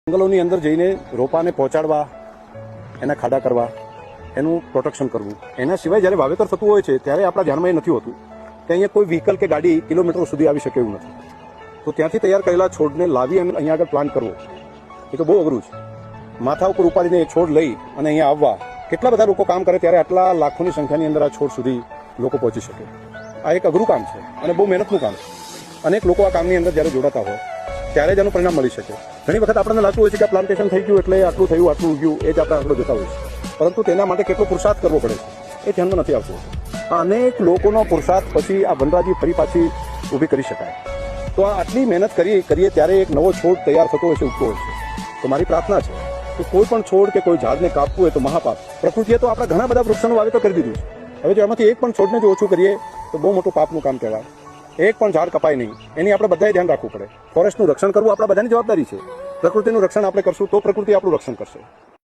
જંગલોની અંદર જઈને રોપાને પહોંચાડવા, એના ખાડા કરવા, એનું પ્રોટેક્શન કરવું. એના સિવાય જ્યારે વાવેતર થતું હોય છે ત્યારે આપણા ધ્યાનમાં એ નથી હોતું કે અહીંયા કોઈ વ્હીકલ કે ગાડી કિલોમીટરો સુધી આવી શકે એવું નથી. તો ત્યાંથી તૈયાર કરેલા છોડને લાવી અને અહીંયા આગળ પ્લાન્ટ કરવો એ તો બહુ અઘરું છે. માથા ઉપર ઉપાડીને એ છોડ લઈ અને અહીંયા આવવા કેટલા બધા લોકો કામ કરે ત્યારે આટલા લાખોની સંખ્યાની અંદર આ છોડ સુધી લોકો પહોંચી શકે. આ એક અઘરું કામ છે અને બહુ મહેનતનું કામ છે. અનેક લોકો આ કામની અંદર જ્યારે જોડાતા હોય ત્યારે જ એનું પરિણામ મળી શકે. ઘણી વખત આપણને લાગતું હોય છે કે આ પ્લાન્ટેશન થઈ ગયું એટલે આટલું થયું, આટલું ઉગ્યું, એ જ આપણે આગળ જોતા હોય છે. પરંતુ તેના માટે કેટલો પુરુષાર્થ કરવો પડે છે એ ધ્યાનમાં નથી આવતું. આ અનેક લોકોનો પુરુષાર્થ પછી આ વનરાજી ફરી પાછી ઊભી કરી શકાય. તો આ આટલી મહેનત કરીએ ત્યારે એક નવો છોડ તૈયાર થતો હોય છે, ઉગતો હોય છે. તો મારી પ્રાર્થના છે કે કોઈ પણ છોડ કે કોઈ ઝાડને કાપવું હોય તો મહાપાપ. પ્રકૃતિએ તો આપણા ઘણા બધા વૃક્ષોનું વાવેતર કરી દીધું છે. હવે જો એમાંથી એક પણ છોડને જો ઓછું કરીએ તો બહુ મોટું પાપનું કામ કહેવાય. એક પણ ઝાડ કપાય નહીં, એની આપણે બધાએ ધ્યાન રાખવું પડે. ફોરેસ્ટનું રક્ષણ કરવું આપણા બધાની જવાબદારી છે. પ્રકૃતિનું રક્ષણ આપણે કરશું તો પ્રકૃતિ આપણું રક્ષણ કરશે.